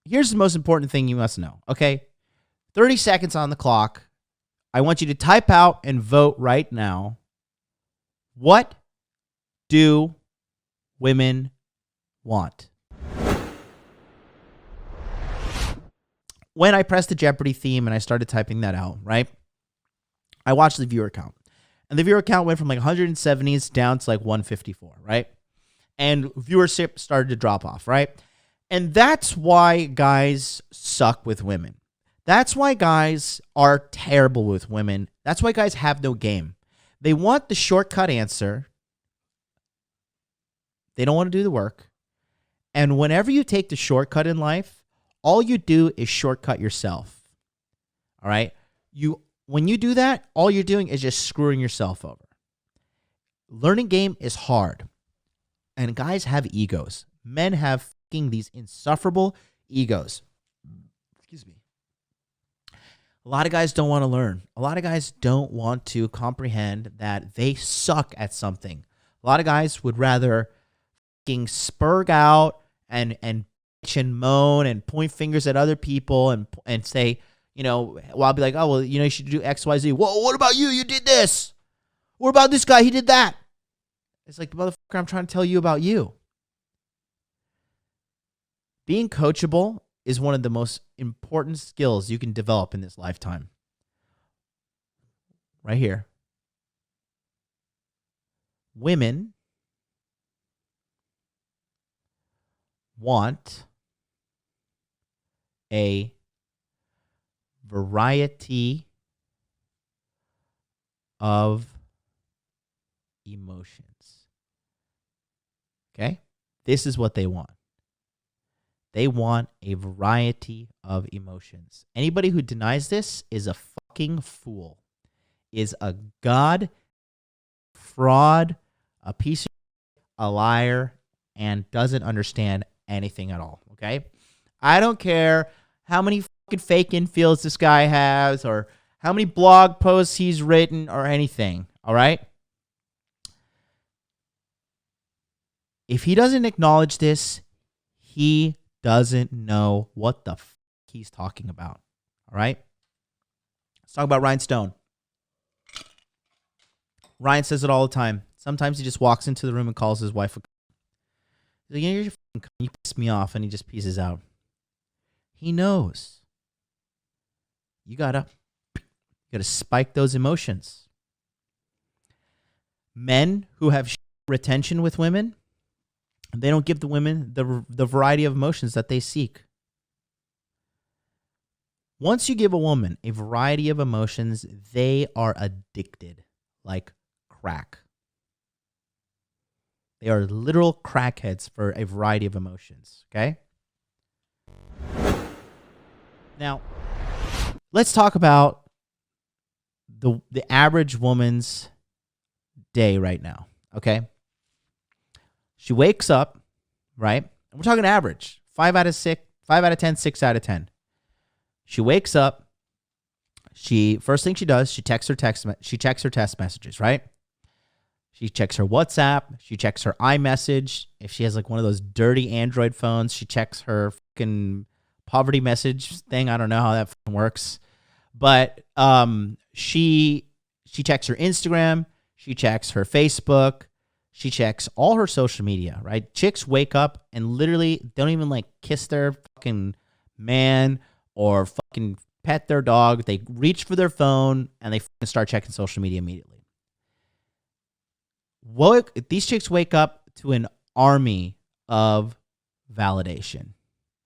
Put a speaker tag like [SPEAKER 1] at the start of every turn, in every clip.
[SPEAKER 1] here's the most important thing you must know, okay? 30 seconds on the clock. I want you to type out and vote right now. What do women want? When I pressed the Jeopardy theme and I started typing that out, right? I watched the viewer count. And the viewer count went from like 170s down to like 154, right? And viewership started to drop off, right? And that's why guys suck with women. That's why guys are terrible with women. That's why guys have no game. They want the shortcut answer. They don't want to do the work. And whenever you take the shortcut in life, all you do is shortcut yourself. All right? When you do that, all you're doing is just screwing yourself over. Learning game is hard. And guys have egos. Men have these insufferable egos. Excuse me. A lot of guys don't want to learn. A lot of guys don't want to comprehend that they suck at something. A lot of guys would rather spurg out and bitch and moan and point fingers at other people and say, well, I'll be like, oh, well, you should do X, Y, Z. Whoa, what about you? You did this. What about this guy? He did that. It's like, motherfucker, I'm trying to tell you about you. Being coachable is one of the most important skills you can develop in this lifetime. Right here. Women want a variety of emotions. Okay? This is what they want. They want a variety of emotions. Anybody who denies this is a fucking fool, is a god, fraud, a piece of shit, a liar, and doesn't understand anything at all, okay? I don't care how many fucking fake infields this guy has or how many blog posts he's written or anything, all right? If he doesn't acknowledge this, he doesn't know what the fuck he's talking about. All right? Let's talk about Ryan Stone. Ryan says it all the time. Sometimes he just walks into the room and calls his wife a he's like, you're fucking you piss me off, and he just pieces out. He knows. You gotta spike those emotions. Men who have retention with women, they don't give the women the variety of emotions that they seek. Once you give a woman a variety of emotions, they are addicted like crack. They are literal crackheads for a variety of emotions, okay? Now, let's talk about the average woman's day right now, okay? She wakes up, right? And we're talking average. 5 out of 10, 6 out of 10. She wakes up. First thing she does, she checks her text messages, right? She checks her WhatsApp. She checks her iMessage. If she has like one of those dirty Android phones, she checks her fucking poverty message thing. I don't know how that fucking works. But she checks her Instagram. She checks her Facebook. She checks all her social media, right? Chicks wake up and literally don't even like kiss their fucking man or fucking pet their dog. They reach for their phone and they fucking start checking social media immediately. These chicks wake up to an army of validation.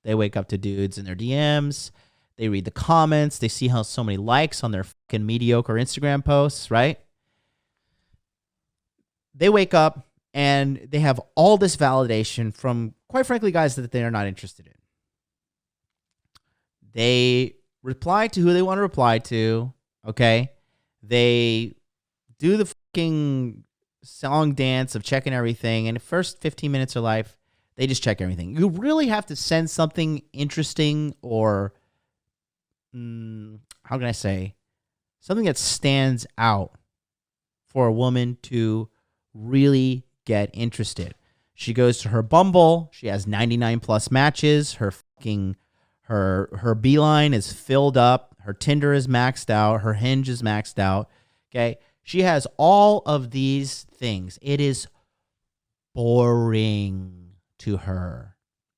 [SPEAKER 1] They wake up to dudes in their DMs. They read the comments. They see how so many likes on their fucking mediocre Instagram posts, right? They wake up and they have all this validation from, quite frankly, guys that they are not interested in. They reply to who they want to reply to, okay? They do the fucking song dance of checking everything, and the first 15 minutes of life, they just check everything. You really have to send something interesting or, how can I say, something that stands out for a woman to really get interested. She goes to her Bumble. She has 99 plus matches. Her fucking Her Beeline is filled up. Her Tinder is maxed out. Her Hinge is maxed out. Okay. She has all of these things. It is boring to her.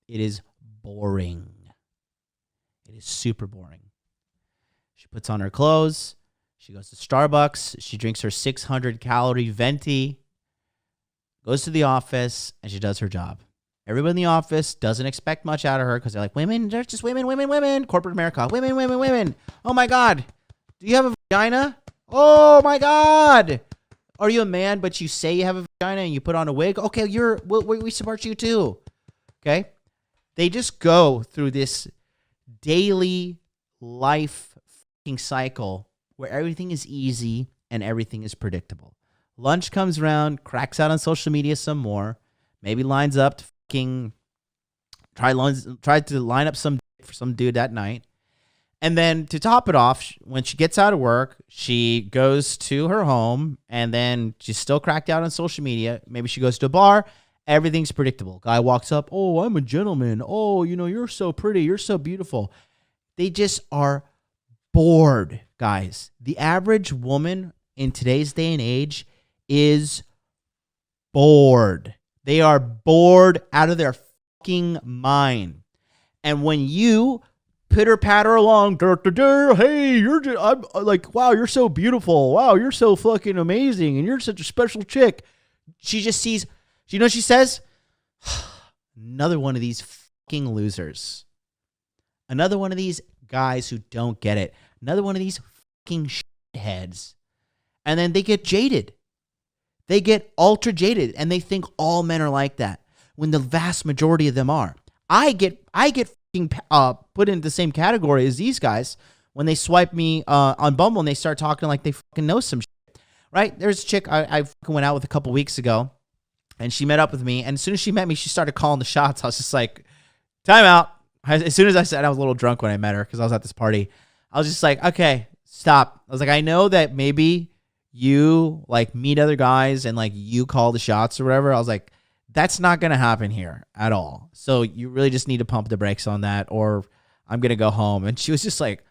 [SPEAKER 1] It is boring. It is super boring. She puts on her clothes. She goes to Starbucks. She drinks her 600-calorie venti, goes to the office, and she does her job. Everybody in the office doesn't expect much out of her because they're like, women, they're just women, women, women. Corporate America, women, women, women. Oh, my God. Do you have a vagina? Oh, my God. Are you a man, but you say you have a vagina and you put on a wig? Okay, we support you too. Okay? They just go through this daily life fucking cycle where everything is easy and everything is predictable. Lunch comes around, cracks out on social media some more, maybe lines up to fucking try to line up some for some dude that night. And then to top it off, when she gets out of work, she goes to her home and then she's still cracked out on social media. Maybe she goes to a bar. Everything's predictable. Guy walks up. Oh, I'm a gentleman. Oh, you're so pretty. You're so beautiful. They just are bored, guys. The average woman in today's day and age is bored. They are bored out of their fucking mind. And when you pitter patter along, hey, I'm like, wow, you're so beautiful. Wow, you're so fucking amazing. And you're such a special chick. She just sees, you know what she says? Another one of these fucking losers. Another one of these guys who don't get it. Another one of these fucking shitheads. And then they get jaded. They get ultra jaded and they think all men are like that when the vast majority of them are. I get fucking put into the same category as these guys when they swipe me on Bumble and they start talking like they fucking know some shit, right? There's a chick I fucking went out with a couple weeks ago and she met up with me. And as soon as she met me, she started calling the shots. I was just like, time out. As soon as I said, I was a little drunk when I met her because I was at this party. I was just like, okay, stop. I was like, I know that maybe you like meet other guys and like you call the shots or whatever. I was like, that's not going to happen here at all. So you really just need to pump the brakes on that or I'm going to go home. And she was just like,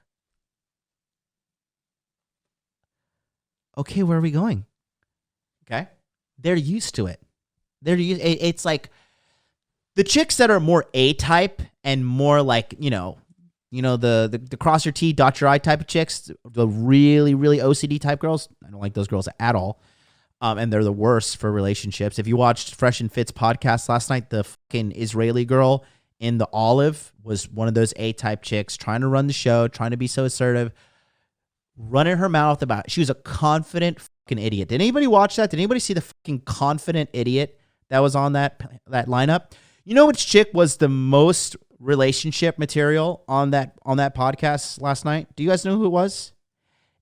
[SPEAKER 1] okay, where are we going? Okay. They're used to it. It's like the chicks that are more A-type and more like, the cross your T, dot your I type of chicks, the really, really OCD type girls. I don't like those girls at all. And they're the worst for relationships. If you watched Fresh and Fit's podcast last night, the fucking Israeli girl in the olive was one of those A-type chicks trying to run the show, trying to be so assertive, running her mouth about, she was a confident fucking idiot. Did anybody watch that? Did anybody see the fucking confident idiot that was on that lineup? You know which chick was the most relationship material on that podcast last night? Do you guys know who it was?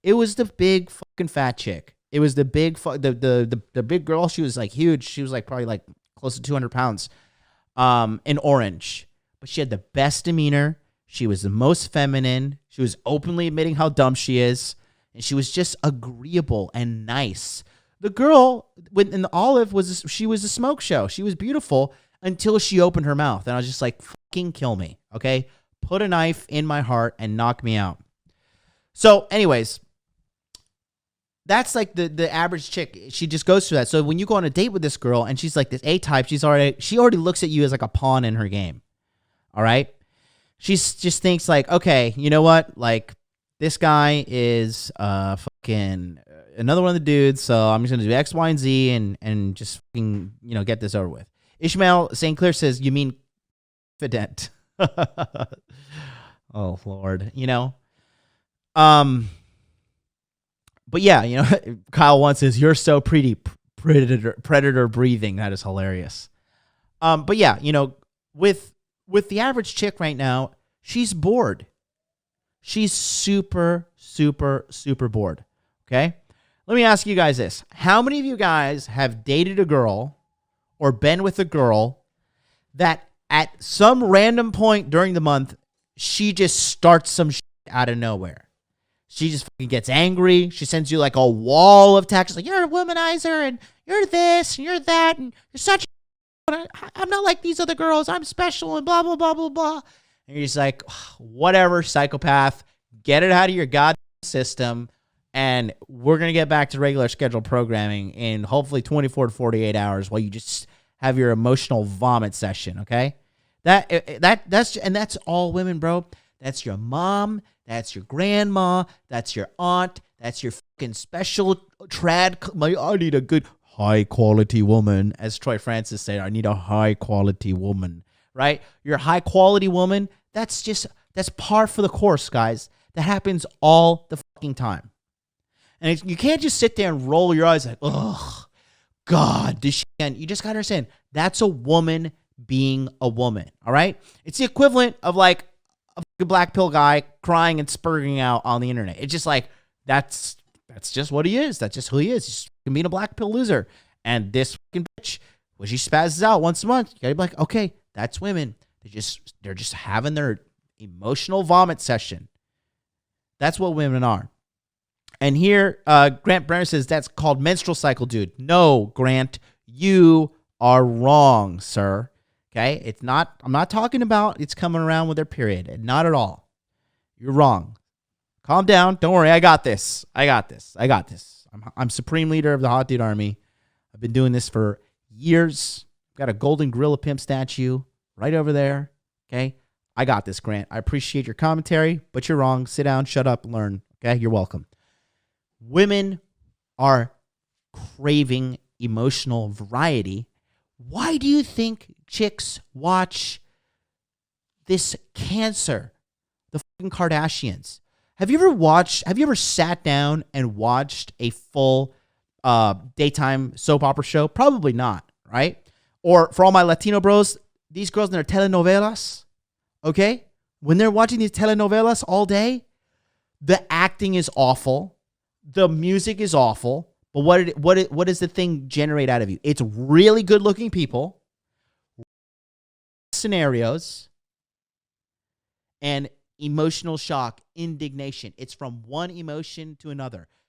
[SPEAKER 1] It was the big fucking fat chick. It was the big the big girl. She was like huge. She was like probably like close to 200 pounds. In orange, but she had the best demeanor. She was the most feminine. She was openly admitting how dumb she is, and she was just agreeable and nice. The girl in the olive was a smoke show. She was beautiful until she opened her mouth, and I was just like, fucking kill me, okay? Put a knife in my heart and knock me out. So, anyways, that's like the average chick. She just goes through that. So when you go on a date with this girl and she's like this A-type, she already looks at you as like a pawn in her game. All right? She just thinks like, okay, you know what? Like this guy is fucking another one of the dudes, so I'm just going to do X, Y, and Z and just fucking, get this over with. Ishmael St. Clair says, you mean confident. Oh, Lord. But yeah, Kyle once says, you're so pretty, predator breathing. That is hilarious. But yeah, with the average chick right now, she's bored. She's super, super, super bored. Okay. Let me ask you guys this. How many of you guys have dated a girl or been with a girl that at some random point during the month, she just starts some shit out of nowhere? She just fucking gets angry. She sends you like a wall of texts like, you're a womanizer and you're this and you're that and you're such a... I'm not like these other girls. I'm special and blah, blah, blah, blah, blah. And you're just like, whatever, psychopath, get it out of your goddamn system. And we're going to get back to regular scheduled programming in hopefully 24 to 48 hours while you just have your emotional vomit session. Okay. That's all women, bro. That's your mom. That's your grandma. That's your aunt. That's your fucking special trad. I need a good high quality woman. As Troy Francis said, I need a high quality woman, right? Your high quality woman. That's par for the course, guys. That happens all the fucking time. And you can't just sit there and roll your eyes like, oh, God, this shit. And you just got to understand, that's a woman being a woman, all right? It's the equivalent of like a black pill guy crying and spurting out on the internet. It's just like, that's just what he is. That's just who he is. He's being a black pill loser. And this fucking bitch, when she spazzes out once a month, you got to be like, okay, that's women. They're just having their emotional vomit session. That's what women are. And here, Grant Brenner says that's called menstrual cycle, dude. No, Grant, you are wrong, sir. Okay, it's not. I'm not talking about it's coming around with their period. Not at all. You're wrong. Calm down. Don't worry. I got this. I'm supreme leader of the Hot Dude Army. I've been doing this for years. Got a golden gorilla pimp statue right over there. Okay. I got this, Grant. I appreciate your commentary, but you're wrong. Sit down, shut up, and learn. Okay. You're welcome. Women are craving emotional variety. Why do you think chicks watch this cancer? The fucking Kardashians. Have you ever sat down and watched a full daytime soap opera show? Probably not, right? Or for all my Latino bros, these girls in their telenovelas, okay? When they're watching these telenovelas all day, the acting is awful. The music is awful. But what does the thing generate out of you? It's really good-looking people, scenarios, and emotional shock, indignation. It's from one emotion to another.